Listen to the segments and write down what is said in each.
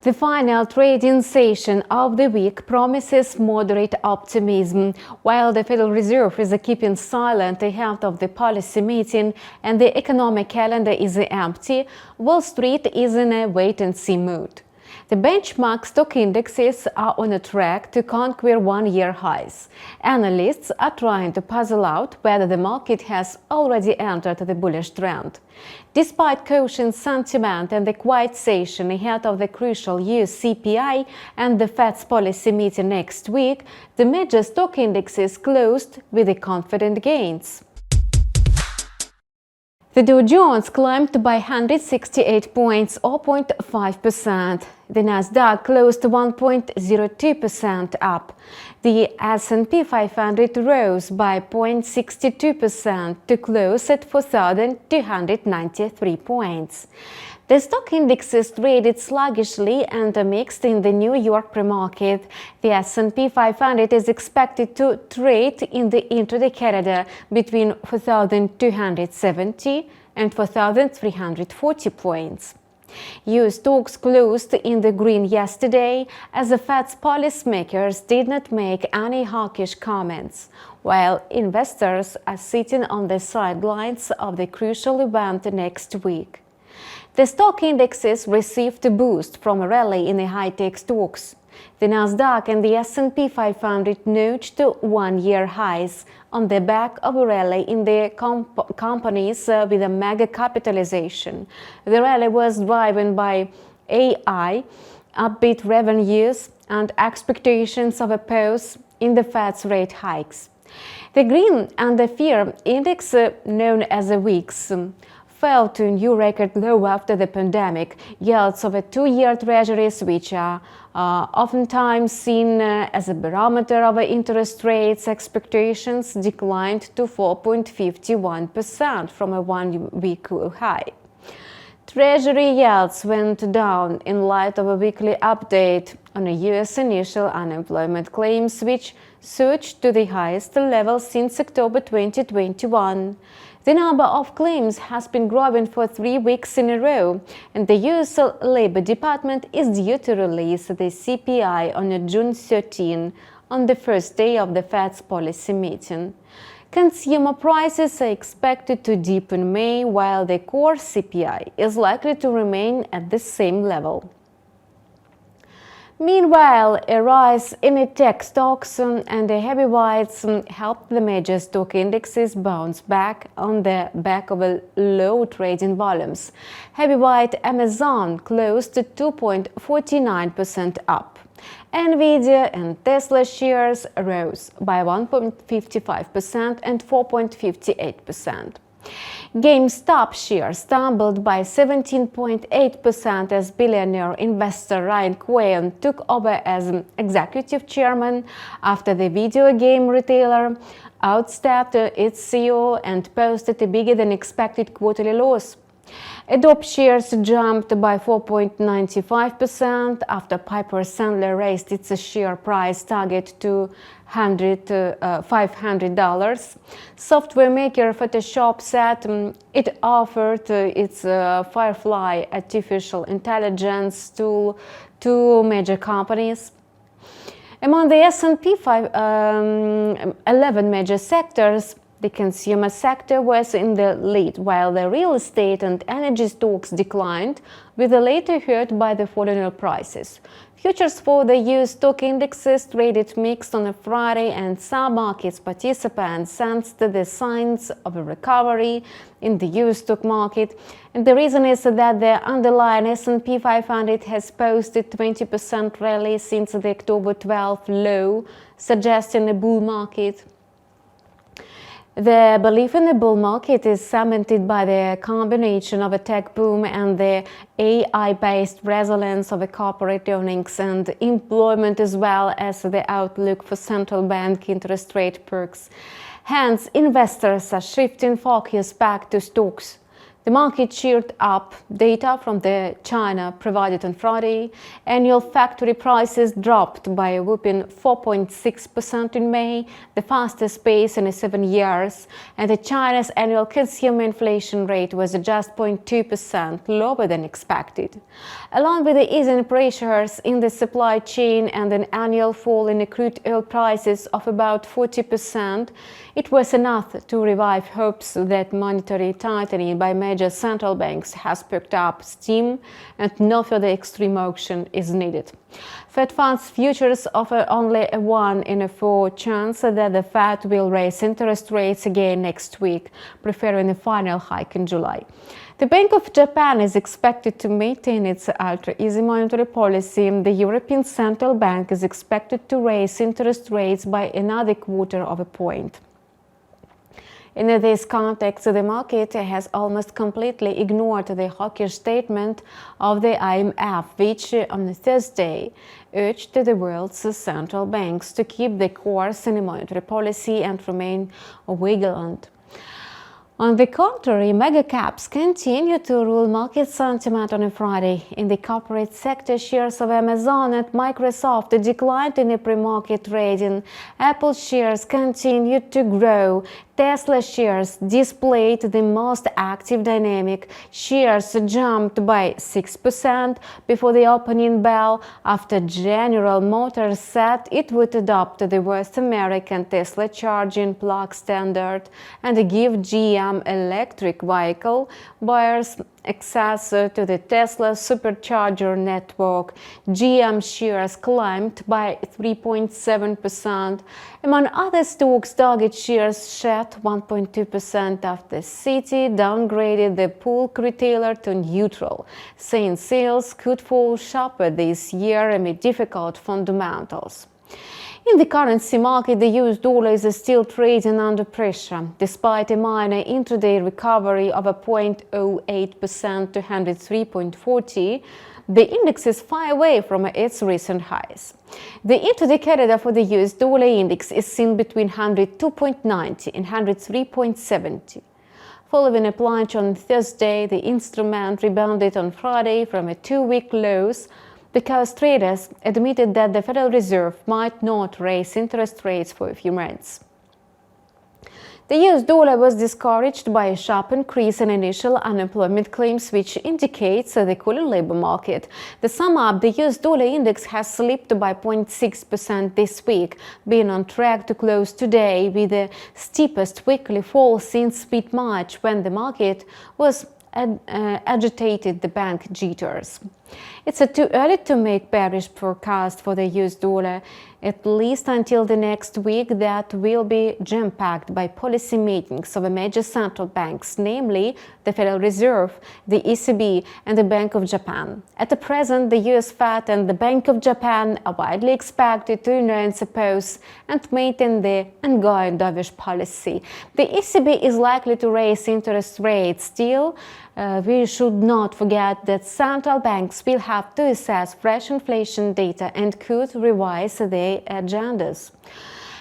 The final trading session of the week promises moderate optimism. While the Federal Reserve is keeping silent ahead of the policy meeting and the economic calendar is empty, Wall Street is in a wait-and-see mood. The benchmark stock indexes are on a track to conquer one-year highs. Analysts are trying to puzzle out whether the market has already entered the bullish trend. Despite cautious sentiment and the quiet session ahead of the crucial US CPI and the Fed's policy meeting next week, the major stock indexes closed with confident gains. The Dow Jones climbed by 168 points, or 0.5%. The Nasdaq closed 1.02% up. The S&P 500 rose by 0.62% to close at 4,293 points. The stock indexes traded sluggishly and mixed in the New York pre-market. The S&P 500 is expected to trade in the intraday corridor between 4,270 and 4,340 points. US stocks closed in the green yesterday as the Fed's policymakers did not make any hawkish comments, while investors are sitting on the sidelines of the crucial event next week. The stock indexes received a boost from a rally in the high-tech stocks. The Nasdaq and the S&P 500 notched one-year highs on the back of a rally in the companies with a mega capitalization. The rally was driven by AI, upbeat revenues, and expectations of a pause in the Fed's rate hikes. The green and the fear index, known as the WIX, fell to a new record low after the pandemic. Yields of two-year treasuries, which are oftentimes seen as a barometer of interest rates expectations, declined to 4.51% from a one-week high. Treasury yields went down in light of a weekly update on a U.S. initial unemployment claims, which surged to the highest level since October 2021. The number of claims has been growing for 3 weeks in a row, and the U.S. Labor Department is due to release the CPI on June 13, on the first day of the Fed's policy meeting. Consumer prices are expected to dip in May, while the core CPI is likely to remain at the same level. Meanwhile, a rise in the tech stocks and the heavyweights helped the major stock indexes bounce back on the back of low trading volumes. Heavyweight Amazon closed 2.49% up. Nvidia and Tesla shares rose by 1.55% and 4.58%. GameStop shares stumbled by 17.8% as billionaire investor Ryan Cohen took over as executive chairman after the video game retailer outstepped its CEO and posted a bigger-than-expected quarterly loss. Adobe shares jumped by 4.95% after Piper Sandler raised its share price target to $500. Software maker Photoshop said it offered its Firefly artificial intelligence tool to major companies. Among the S&P 11 major sectors, the consumer sector was in the lead, while the real estate and energy stocks declined, with the latter hurt by the falling oil prices. Futures for the US stock indexes traded mixed on a Friday, and some market participants sensed the signs of a recovery in the US stock market. And the reason is that the underlying S&P 500 has posted 20% rally since the October 12 low, suggesting a bull market. The belief in the bull market is cemented by the combination of a tech boom and the AI-based resilience of the corporate earnings and employment, as well as the outlook for central bank interest rate perks. Hence, investors are shifting focus back to stocks. The market cheered up data from the China provided on Friday. Annual factory prices dropped by a whopping 4.6% in May, the fastest pace in 7 years, and China's annual consumer inflation rate was just 0.2% lower than expected. Along with the easing pressures in the supply chain and an annual fall in crude oil prices of about 40%, it was enough to revive hopes that monetary tightening by major central banks has picked up steam and no further extreme action is needed. Fed funds futures offer only a 1 in 4 chance that the Fed will raise interest rates again next week, preferring a final hike in July. The Bank of Japan is expected to maintain its ultra-easy monetary policy. The European Central Bank is expected to raise interest rates by another quarter of a point. In this context, the market has almost completely ignored the hawkish statement of the IMF, which on Thursday urged the world's central banks to keep the course in monetary policy and remain vigilant. On the contrary, mega caps continue to rule market sentiment on a Friday. In the corporate sector, shares of Amazon and Microsoft declined in the pre-market trading. Apple shares continued to grow. Tesla shares displayed the most active dynamic. Shares jumped by 6% before the opening bell after General Motors said it would adopt the North American Tesla charging plug standard and give GM electric vehicle buyers access to the Tesla supercharger network. GM shares climbed by 3.7%. Among other stocks, Target shares shed 1.2% after Citi downgraded the bulk retailer to neutral, saying sales could fall sharper this year amid difficult fundamentals. In the currency market, the US dollar is still trading under pressure. Despite a minor intraday recovery of 0.08% to 103.40, the index is far away from its recent highs. The intraday corridor for the US dollar index is seen between 102.90 and 103.70. Following a plunge on Thursday, the instrument rebounded on Friday from a 2-week lows because traders admitted that the Federal Reserve might not raise interest rates for a few months. The US dollar was discouraged by a sharp increase in initial unemployment claims, which indicates the cooling labor market. To sum up, the US dollar index has slipped by 0.6% this week, being on track to close today with the steepest weekly fall since mid-March, when the market was agitated the bank jitters. It's too early to make bearish forecast for the US dollar, at least until the next week that will be jam-packed by policy meetings of major central banks, namely the Federal Reserve, the ECB and the Bank of Japan. At the present, the US Fed and the Bank of Japan are widely expected to announce a pause and maintain the ongoing dovish policy. The ECB is likely to raise interest rates. Still, we should not forget that central banks will have to assess fresh inflation data and could revise their agendas.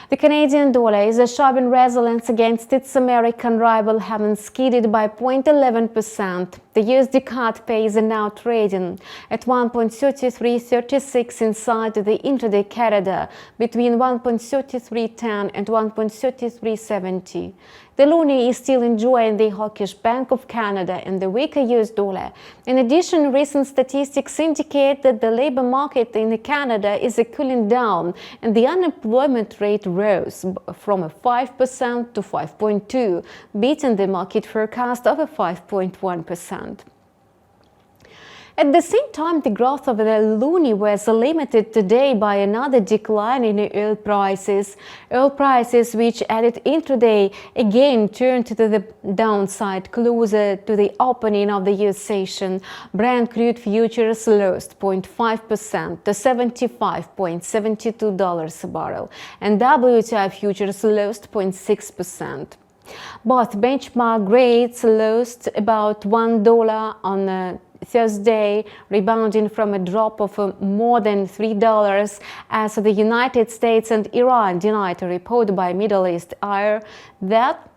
The Canadian dollar is showing resilience against its American rival, having skidded by 0.11%. The USD CAD pair now trading at 1.3336 inside the intraday corridor between 1.3310 and 1.3370. The loonie is still enjoying the hawkish Bank of Canada and the weaker US dollar. In addition, recent statistics indicate that the labor market in Canada is cooling down and the unemployment rate rose from 5% to 5.2%, beating the market forecast of 5.1%. At the same time, the growth of the loonie was limited today by another decline in oil prices. Oil prices, which added intraday, again turned to the downside closer to the opening of the US session. Brent crude futures lost 0.5% to $75.72 a barrel, and WTI futures lost 0.6%. Both benchmark grades lost about $1 on Thursday, rebounding from a drop of more than $3 as the United States and Iran denied a report by Middle East Eye that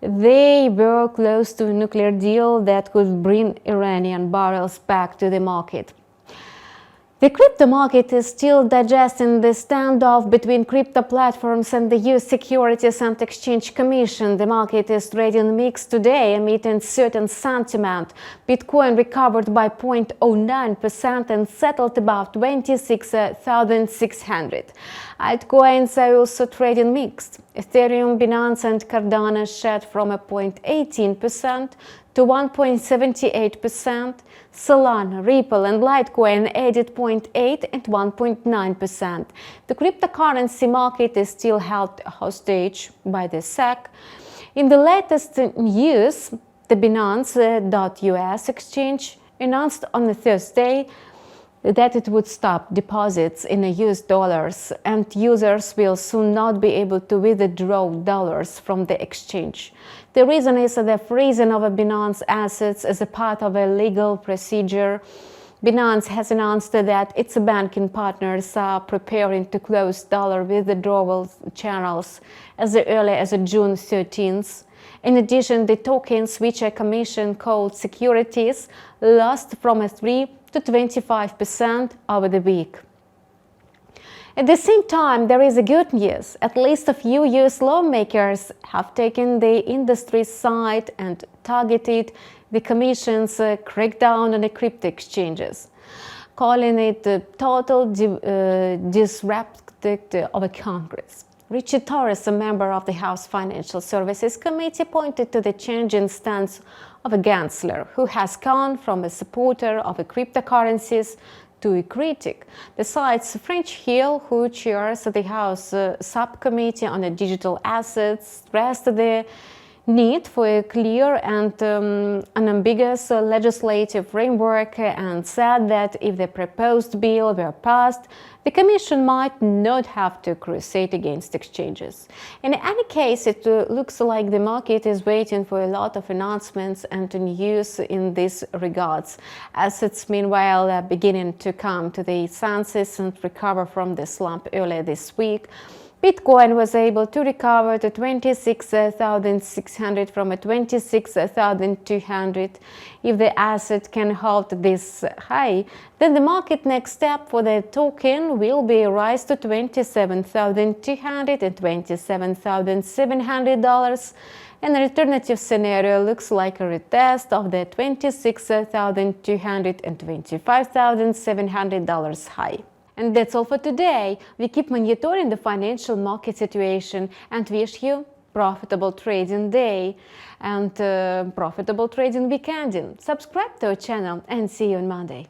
They were close to a nuclear deal that could bring Iranian barrels back to the market. The crypto market is still digesting the standoff between crypto platforms and the US Securities and Exchange Commission. The market is trading mixed today amid uncertain sentiment. Bitcoin recovered by 0.09% and settled above 26,600. Altcoins are also trading mixed. Ethereum, Binance and Cardano shed from a 0.18% to 1.78%. Solana, Ripple and Litecoin added 0.8 and 1.9%. The cryptocurrency market is still held hostage by the SEC. In the latest news, the Binance.US exchange announced on Thursday that it would stop deposits in US dollars and users will soon not be able to withdraw dollars from the exchange. The reason is the freezing of Binance assets as a part of a legal procedure. Binance has announced that its banking partners are preparing to close dollar withdrawal channels as early as June 13th. In addition, the tokens, which a commission called securities, lost from 3 to 25% over the week. At the same time, there is a good news. At least a few US lawmakers have taken the industry side and targeted the Commission's crackdown on the crypto exchanges, calling it a total disrespect of Congress. Richard Torres, a member of the House Financial Services Committee, pointed to the changing stance of a Gensler, who has gone from a supporter of cryptocurrencies to a critic. Besides, French Hill, who chairs the House Subcommittee on the Digital Assets, stressed the need for a clear and unambiguous legislative framework and said that if the proposed bill were passed, the Commission might not have to crusade against exchanges. In any case, it looks like the market is waiting for a lot of announcements and news in these regards. Assets, meanwhile, are beginning to come to their senses and recover from the slump earlier this week. Bitcoin was able to recover to 26,600 from 26,200. If the asset can hold this high, then the market next step for the token will be a rise to $27,200 and $27,700. An alternative scenario looks like a retest of the $26,200 and $25,700 high. And that's all for today. We keep monitoring the financial market situation and wish you profitable trading day and profitable trading weekend. Subscribe to our channel and see you on Monday.